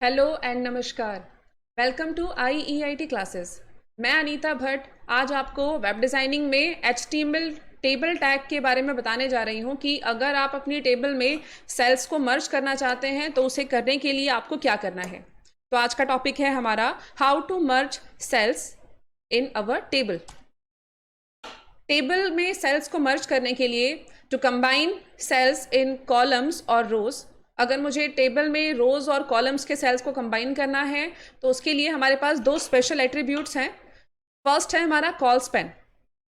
Hello and नमस्कार। Welcome to IEIT classes. मैं अनीता भट्ट आज आपको वेब डिज़ाइनिंग में HTML टेबल टैग के बारे में बताने जा रही हूँ कि अगर आप अपनी टेबल में सेल्स को मर्ज करना चाहते हैं तो उसे करने के लिए आपको क्या करना है। तो आज का टॉपिक है हमारा how to merge cells in our table. Table में सेल्स को मर्ज करने के लिए to combine cells in columns और रोज, अगर मुझे टेबल में रोज और कॉलम्स के सेल्स को कंबाइन करना है तो उसके लिए हमारे पास दो स्पेशल एट्रीब्यूट्स हैं। फर्स्ट है हमारा col span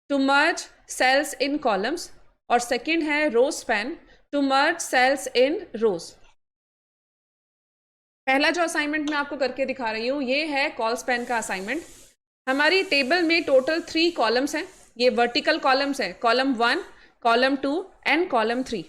to merge cells in columns और सेकंड है row span to merge cells in rows. पहला जो असाइनमेंट मैं आपको करके दिखा रही हूँ ये है कॉल स्पैन का असाइनमेंट। हमारी टेबल में टोटल 3 कॉलम्स हैं। ये वर्टिकल कॉलम्स हैं, column 1, column 2 and column 3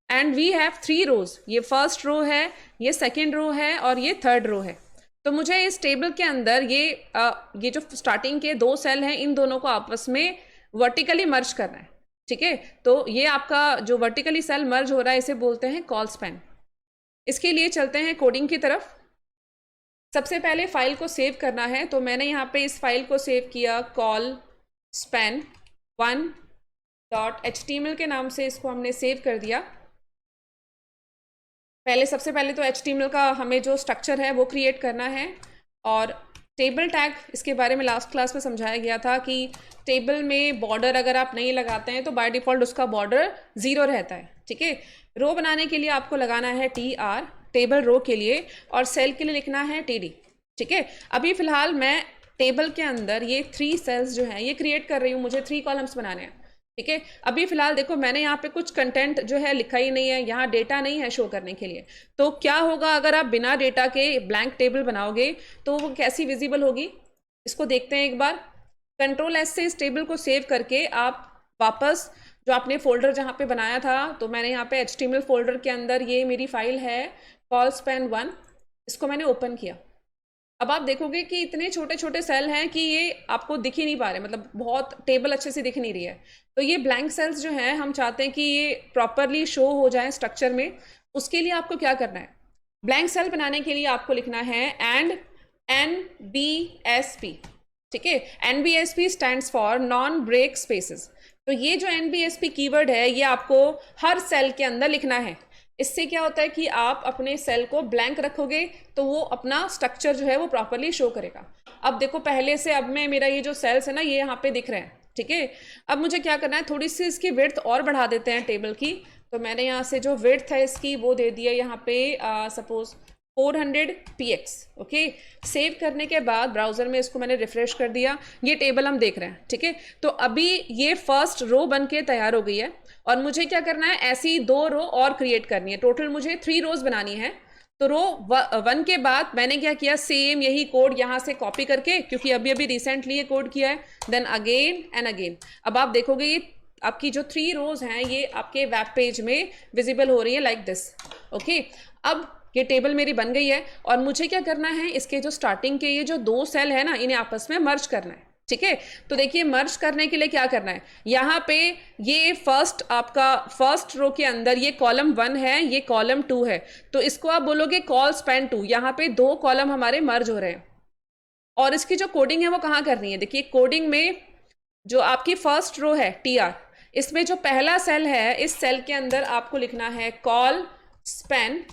and we have 3 rows. ये फर्स्ट रो है, ये सेकेंड रो है और ये थर्ड रो है। तो मुझे इस टेबल के अंदर ये जो स्टार्टिंग के 2 सेल हैं इन दोनों को आपस में वर्टिकली मर्ज करना है। ठीक है, तो ये आपका जो वर्टिकली सेल मर्ज हो रहा है इसे बोलते हैं कॉल स्पैन। इसके लिए चलते हैं कोडिंग की तरफ। सबसे पहले फाइल को सेव करना है, तो मैंने यहाँ पे इस फाइल को सेव किया कॉल स्पैन 1.html के नाम से इसको हमने सेव कर दिया। सबसे पहले तो HTML का हमें जो स्ट्रक्चर है वो क्रिएट करना है और टेबल टैग, इसके बारे में लास्ट क्लास में समझाया गया था कि टेबल में बॉर्डर अगर आप नहीं लगाते हैं तो बाय डिफ़ॉल्ट उसका बॉर्डर 0 रहता है। ठीक है, रो बनाने के लिए आपको लगाना है TR टेबल रो के लिए और सेल के लिए लिखना है TD। ठीक है, अभी फिलहाल मैं टेबल के अंदर ये 3 सेल्स जो हैं ये क्रिएट कर रही हूँ, मुझे 3 कॉलम्स बनाने हैं। ठीक है, अभी फिलहाल देखो मैंने यहाँ पे कुछ कंटेंट जो है लिखा ही नहीं है, यहाँ डेटा नहीं है शो करने के लिए। तो क्या होगा अगर आप बिना डेटा के ब्लैंक टेबल बनाओगे तो वो कैसी विजिबल होगी, इसको देखते हैं एक बार। Ctrl+S से इस टेबल को सेव करके आप वापस जो आपने फोल्डर जहाँ पे बनाया था, तो मैंने यहाँ पे HTML फोल्डर के अंदर ये मेरी फाइल है callspan1, इसको मैंने ओपन किया। अब आप देखोगे कि इतने छोटे छोटे सेल हैं कि ये आपको दिख ही नहीं पा रहे, मतलब बहुत टेबल अच्छे से दिख नहीं रही है। तो ये ब्लैंक सेल्स जो हैं हम चाहते हैं कि ये प्रॉपरली शो हो जाए स्ट्रक्चर में। उसके लिए आपको क्या करना है, ब्लैंक सेल बनाने के लिए आपको लिखना है एंड NBSP। ठीक है, NBSP stands for non break spaces. तो ये जो NBSP कीवर्ड है ये आपको हर सेल के अंदर लिखना है। इससे क्या होता है कि आप अपने सेल को ब्लैंक रखोगे तो वो अपना स्ट्रक्चर जो है वो प्रॉपरली शो करेगा। अब देखो पहले से अब मैं मेरा ये जो सेल्स है ना ये यहाँ पे दिख रहे हैं। ठीक है, अब मुझे क्या करना है, थोड़ी सी इसकी विड्थ और बढ़ा देते हैं टेबल की। तो मैंने यहाँ से जो विड्थ है इसकी वो दे दिया यहाँ पे सपोज 400 px। ओके, सेव करने के बाद ब्राउजर में इसको मैंने रिफ्रेश कर दिया, ये टेबल हम देख रहे हैं। ठीक है, तो अभी ये फर्स्ट रो बन के तैयार हो गई है और मुझे क्या करना है, ऐसी 2 रो और क्रिएट करनी है। टोटल मुझे 3 रोज बनानी है। तो रो 1 के बाद मैंने क्या किया, सेम यही कोड यहाँ से कॉपी करके, क्योंकि अभी अभी रिसेंटली ये कोड किया है, देन अगेन एंड अगेन। अब आप देखोगे ये आपकी जो 3 रोज हैं ये आपके वेब पेज में विजिबल हो रही है लाइक दिस। ओके, अब ये टेबल मेरी बन गई है और मुझे क्या करना है, इसके जो स्टार्टिंग के ये जो 2 सेल है ना इन्हें आपस में मर्ज करना है। ठीक है, तो देखिए मर्ज करने के लिए क्या करना है, यहाँ पे ये आपका फर्स्ट रो के अंदर ये कॉलम 1 है, ये कॉलम 2 है, तो इसको आप बोलोगे कॉल स्पैन 2। यहाँ पे 2 कॉलम हमारे मर्ज हो रहे हैं और इसकी जो कोडिंग है वो कहाँ करनी है। देखिए कोडिंग में जो आपकी फर्स्ट रो है TR, इसमें जो पहला सेल है इस सेल के अंदर आपको लिखना है कॉल स्पैन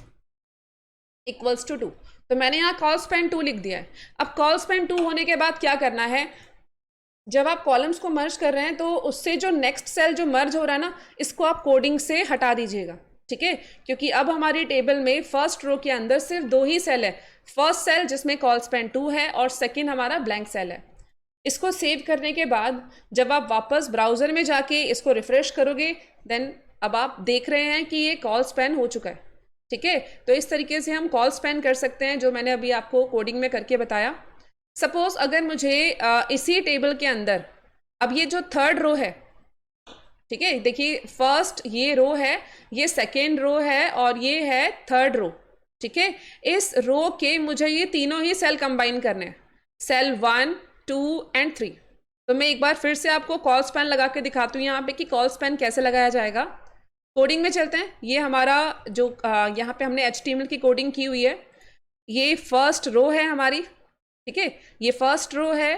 इक्वल्स टू 2। तो मैंने यहाँ कॉल स्पैन 2 लिख दिया है। अब कॉल स्पैन 2 होने के बाद क्या करना है, जब आप कॉलम्स को मर्ज कर रहे हैं तो उससे जो नेक्स्ट सेल जो मर्ज हो रहा है ना इसको आप कोडिंग से हटा दीजिएगा। ठीक है, क्योंकि अब हमारी टेबल में फर्स्ट रो के अंदर सिर्फ 2 ही सेल है, फर्स्ट सेल जिसमें कॉल स्पैन 2 है और सेकेंड हमारा ब्लैंक सेल है। इसको सेव करने के बाद जब आप वापस ब्राउजर में जाके इसको रिफ्रेश करोगे देन अब आप देख रहे हैं कि ये कॉल स्पैन हो चुका है। ठीक है, तो इस तरीके से हम कॉल स्पैन कर सकते हैं जो मैंने अभी आपको कोडिंग में करके बताया। सपोज अगर मुझे इसी टेबल के अंदर अब ये जो थर्ड रो है, ठीक है, देखिए फर्स्ट ये रो है, ये सेकेंड रो है और ये है थर्ड रो। ठीक है, इस रो के मुझे ये तीनों ही सेल कंबाइन करने हैं, सेल 1, 2 एंड 3। तो मैं एक बार फिर से आपको कॉल स्पैन लगा के दिखाती हूँ यहाँ पे कि कॉल स्पैन कैसे लगाया जाएगा। कोडिंग में चलते हैं। ये हमारा जो यहाँ पे हमने HTML की कोडिंग की हुई है, ये फर्स्ट रो है हमारी, ठीक है, ये फर्स्ट रो है,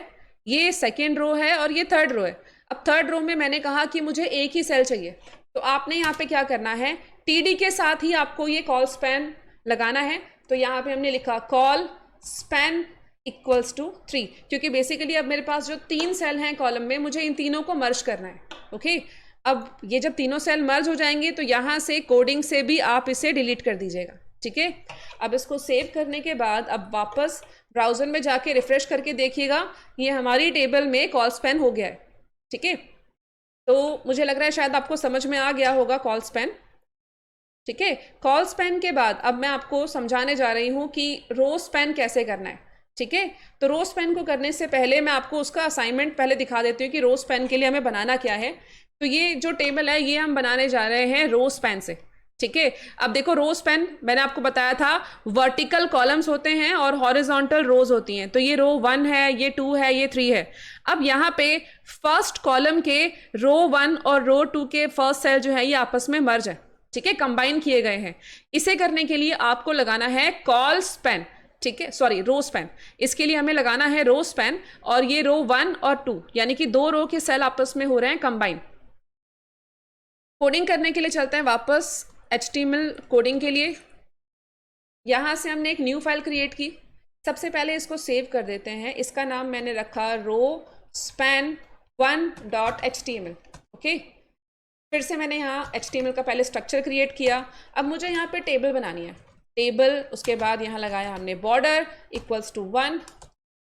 ये सेकेंड रो है और ये थर्ड रो है। अब थर्ड रो में मैंने कहा कि मुझे एक ही सेल चाहिए, तो आपने यहाँ पे क्या करना है, टीडी के साथ ही आपको ये कॉल स्पैन लगाना है। तो यहाँ पे हमने लिखा कॉल स्पैन इक्वल्स टू 3, क्योंकि बेसिकली अब मेरे पास जो 3 सेल हैं कॉलम में, मुझे इन तीनों को मर्ज करना है। ओके, अब ये जब तीनों सेल मर्ज हो जाएंगे तो यहाँ से कोडिंग से भी आप इसे डिलीट कर दीजिएगा, ठीक है। अब इसको सेव करने के बाद अब वापस ब्राउजर में जाके रिफ्रेश करके देखिएगा, ये हमारी टेबल में कॉल स्पैन हो गया है, ठीक है। तो मुझे लग रहा है शायद आपको समझ में आ गया होगा कॉल स्पैन, ठीक है। कॉल स्पैन के बाद अब मैं आपको समझाने जा रही हूँ कि रो स्पैन कैसे करना है, ठीक है। तो रो स्पैन को करने से पहले मैं आपको उसका असाइनमेंट पहले दिखा देती हूँ कि रो स्पैन के लिए हमें बनाना क्या है। तो ये जो टेबल है ये हम बनाने जा रहे हैं रो स्पैन से, ठीक है। अब देखो रो स्पैन मैंने आपको बताया था वर्टिकल कॉलम्स होते हैं और हॉरिजॉन्टल रोज होती हैं। तो ये रो 1 है, ये 2 है, ये 3 है। अब यहाँ पे फर्स्ट कॉलम के रो 1 और रो 2 के फर्स्ट सेल जो है ये आपस में मर्ज है, ठीक है, कंबाइन किए गए हैं। इसे करने के लिए आपको लगाना है कॉल स्पैन, ठीक है, सॉरी रो स्पैन। इसके लिए हमें लगाना है रो स्पैन, और ये रो 1 और 2 यानी कि 2 रो के सेल आपस में हो रहे हैं कंबाइन। कोडिंग करने के लिए चलते हैं वापस HTML कोडिंग के लिए। यहां से हमने एक न्यू फाइल क्रिएट की। सबसे पहले इसको सेव कर देते हैं। इसका नाम मैंने रखा रो स्पैन 1.html, ओके। फिर से मैंने यहाँ HTML का पहले स्ट्रक्चर क्रिएट किया। अब मुझे यहाँ पे टेबल बनानी है, टेबल, उसके बाद यहाँ लगाया हमने बॉर्डर इक्वल्स टू 1।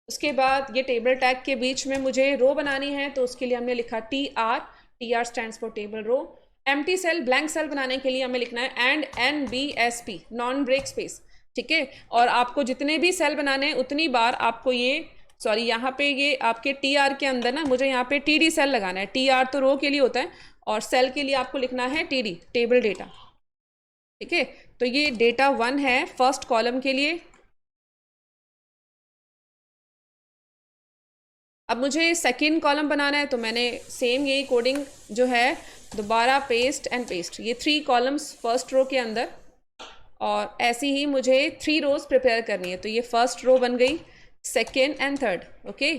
उसके बाद ये टेबल टैग के बीच में मुझे रो बनानी है, तो उसके लिए हमने लिखा TR stands for table row. Empty cell, blank cell बनाने के लिए हमें लिखना है and NBSP, non break space, ठीक है। और आपको जितने भी सेल बनाने हैं उतनी बार आपको ये, सॉरी यहाँ पे ये आपके TR के अंदर ना मुझे यहाँ पे TD सेल लगाना है। TR तो रो के लिए होता है और सेल के लिए आपको लिखना है TD, टेबल डेटा, ठीक है। तो ये डेटा 1 है फर्स्ट कॉलम के लिए। अब मुझे सेकेंड कॉलम बनाना है, तो मैंने सेम यही कोडिंग जो है दोबारा पेस्ट एंड पेस्ट, ये 3 कॉलम्स फर्स्ट रो के अंदर, और ऐसी ही मुझे 3 रोज प्रिपेयर करनी है। तो ये फर्स्ट रो बन गई, second and third, okay.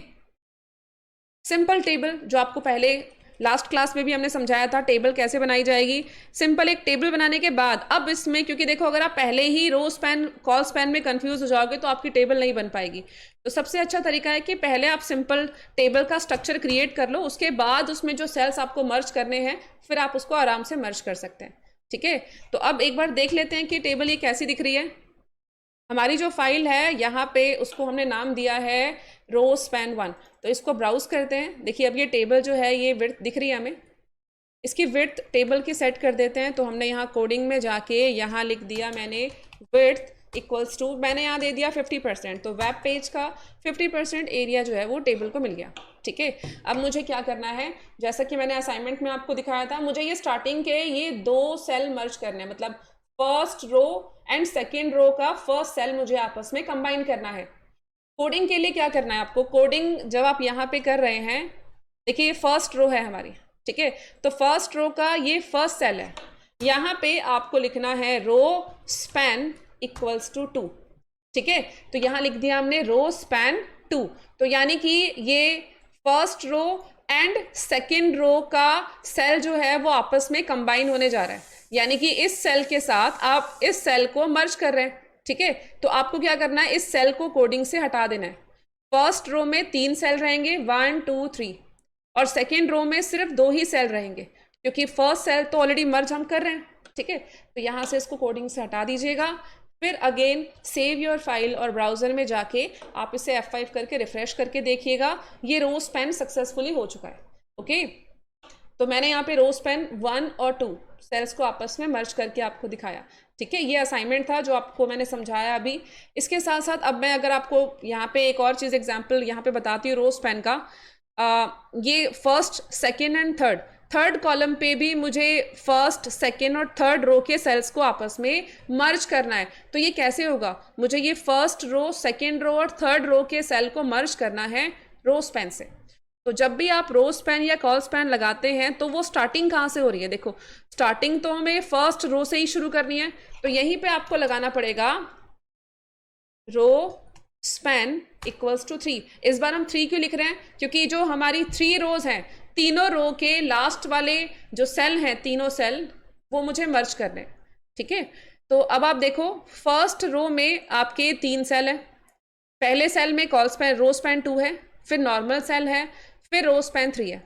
Simple table जो आपको पहले लास्ट क्लास में भी हमने समझाया था टेबल कैसे बनाई जाएगी। सिंपल एक टेबल बनाने के बाद अब इसमें, क्योंकि देखो अगर आप पहले ही रो स्पैन कॉल स्पैन में कंफ्यूज हो जाओगे तो आपकी टेबल नहीं बन पाएगी। तो सबसे अच्छा तरीका है कि पहले आप सिंपल टेबल का स्ट्रक्चर क्रिएट कर लो, उसके बाद उसमें जो सेल्स आपको मर्ज करने हैं फिर आप उसको आराम से मर्ज कर सकते हैं, ठीक है। तो अब एक बार देख लेते हैं कि टेबल ये कैसी दिख रही है। हमारी जो फाइल है यहाँ पे उसको हमने नाम दिया है रो स्पैन 1। तो इसको ब्राउज करते हैं। देखिए अब ये टेबल जो है ये विड्थ दिख रही है हमें, इसकी विड्थ टेबल की सेट कर देते हैं। तो हमने यहाँ कोडिंग में जाके यहाँ लिख दिया मैंने विड्थ इक्वल्स टू, मैंने यहाँ दे दिया 50%। तो वेब पेज का 50% एरिया जो है वो टेबल को मिल गया, ठीक है। अब मुझे क्या करना है, जैसा कि मैंने असाइनमेंट में आपको दिखाया था, मुझे ये स्टार्टिंग के ये 2 सेल मर्ज करने हैं, मतलब first row and second row का फर्स्ट सेल मुझे आपस में कंबाइन करना है। कोडिंग के लिए क्या करना है आपको, कोडिंग जब आप यहाँ पे कर रहे हैं, देखिए ये फर्स्ट रो है हमारी, ठीक है। तो फर्स्ट रो का ये फर्स्ट सेल है, यहाँ पे आपको लिखना है रो स्पैन इक्वल्स टू 2, ठीक है। तो यहाँ लिख दिया हमने रो स्पैन 2। तो यानी कि ये first row and second row का सेल जो है वो आपस में कंबाइन होने जा रहा है, यानी कि इस सेल के साथ आप इस सेल को मर्ज कर रहे हैं, ठीक है। तो आपको क्या करना है, इस सेल को कोडिंग से हटा देना है। फर्स्ट रो में 3 सेल रहेंगे 1 2 3, और सेकेंड रो में सिर्फ 2 ही सेल रहेंगे, क्योंकि फर्स्ट सेल तो ऑलरेडी मर्ज हम कर रहे हैं, ठीक है। तो यहाँ से इसको कोडिंग से हटा दीजिएगा। फिर अगेन सेव योर फाइल और ब्राउजर में जाके आप इसे F5 करके रिफ्रेश करके देखिएगा, ये रो स्पैन सक्सेसफुली हो चुका है, ओके। तो मैंने यहाँ पे रो स्पैन 1 और 2 सेल्स को आपस में मर्ज करके आपको दिखाया, ठीक है। ये असाइनमेंट था जो आपको मैंने समझाया अभी। इसके साथ साथ अब मैं अगर आपको यहाँ पे एक और चीज़ एग्जाम्पल यहाँ पे बताती हूँ रो स्पैन का। ये first second and third column पे भी मुझे फर्स्ट सेकेंड और थर्ड रो के सेल्स को आपस में मर्ज करना है। तो ये कैसे होगा, मुझे ये फर्स्ट रो, सेकेंड रो और थर्ड रो के सेल को मर्ज करना है रो स्पैन से। तो जब भी आप रो स्पैन या कॉल स्पैन लगाते हैं तो वो स्टार्टिंग कहाँ से हो रही है, देखो स्टार्टिंग तो हमें फर्स्ट रो से ही शुरू करनी है। तो यहीं पे आपको लगाना पड़ेगा रो स्पैन इक्वल्स टू 3। इस बार हम 3 क्यों लिख रहे हैं? क्योंकि जो हमारी 3 रोज हैं, तीनों रो के लास्ट वाले जो सेल हैं, तीनों सेल वो मुझे मर्ज करने हैं। ठीक है, तो अब आप देखो फर्स्ट रो में आपके 3 सेल हैं। पहले सेल में कॉल स्पैन रो स्पैन 2 है, फिर नॉर्मल सेल है, फिर रो स्पैन 3 है।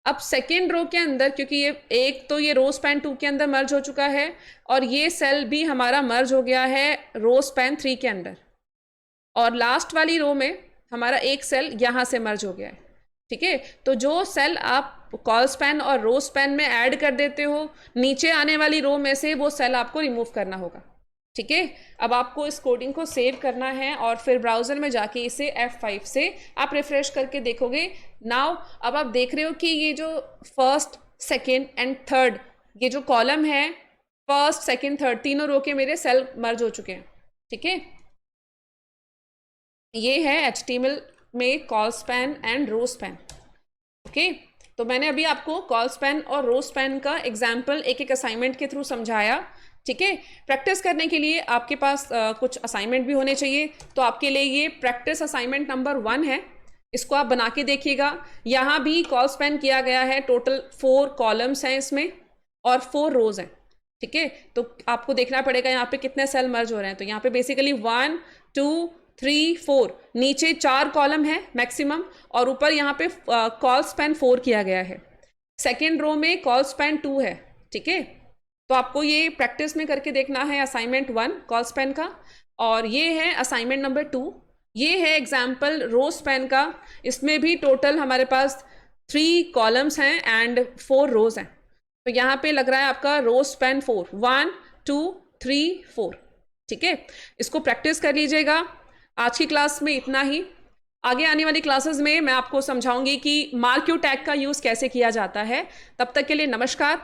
अब सेकेंड रो के अंदर, क्योंकि ये एक तो ये रो स्पैन 2 के अंदर मर्ज हो चुका है और ये सेल भी हमारा मर्ज हो गया है रो स्पैन 3 के अंदर, और लास्ट वाली रो में हमारा एक सेल यहां से मर्ज हो गया है। ठीक है, तो जो सेल आप कॉल स्पैन और रो स्पैन में ऐड कर देते हो, नीचे आने वाली रो में से वो सेल आपको रिमूव करना होगा। ठीक है, अब आपको इस कोडिंग को सेव करना है और फिर ब्राउजर में जाके इसे F5 से आप रिफ्रेश करके देखोगे। नाउ अब आप देख रहे हो कि ये जो फर्स्ट सेकेंड एंड थर्ड ये जो कॉलम है, फर्स्ट सेकेंड थर्ड तीनों रो के मेरे सेल मर्ज हो चुके हैं। ठीक है, ये है HTML में col span and row span. Okay, तो मैंने अभी आपको कॉल स्पैन और रो स्पैन का एग्जाम्पल एक एक असाइनमेंट के थ्रू समझाया। ठीक है, प्रैक्टिस करने के लिए आपके पास कुछ असाइनमेंट भी होने चाहिए, तो आपके लिए ये प्रैक्टिस असाइनमेंट नंबर 1 है। इसको आप बना के देखिएगा। यहाँ भी कॉल स्पैन किया गया है, टोटल 4 कॉलम्स हैं इसमें और 4 रोज हैं। ठीक है, तो आपको देखना पड़ेगा यहाँ पे कितने सेल मर्ज हो रहे हैं। तो यहाँ पे बेसिकली 1 2 3 4, नीचे 4 कॉलम है मैक्सिमम और ऊपर यहाँ पे कॉल स्पैन 4 किया गया है। सेकेंड रो में कॉल स्पैन 2 है। ठीक है, तो आपको ये प्रैक्टिस में करके देखना है असाइनमेंट 1 कॉल स्पैन का, और ये है असाइनमेंट नंबर 2। ये है एग्जाम्पल रो स्पैन का। इसमें भी टोटल हमारे पास 3 कॉलम्स हैं एंड 4 रोज हैं। तो यहाँ पे लग रहा है आपका रो स्पैन 4, 1 2 3 4। ठीक है, इसको प्रैक्टिस कर लीजिएगा। आज की क्लास में इतना ही। आगे आने वाली क्लासेस में मैं आपको समझाऊंगी कि मार्क यू टैग का यूज़ कैसे किया जाता है। तब तक के लिए नमस्कार।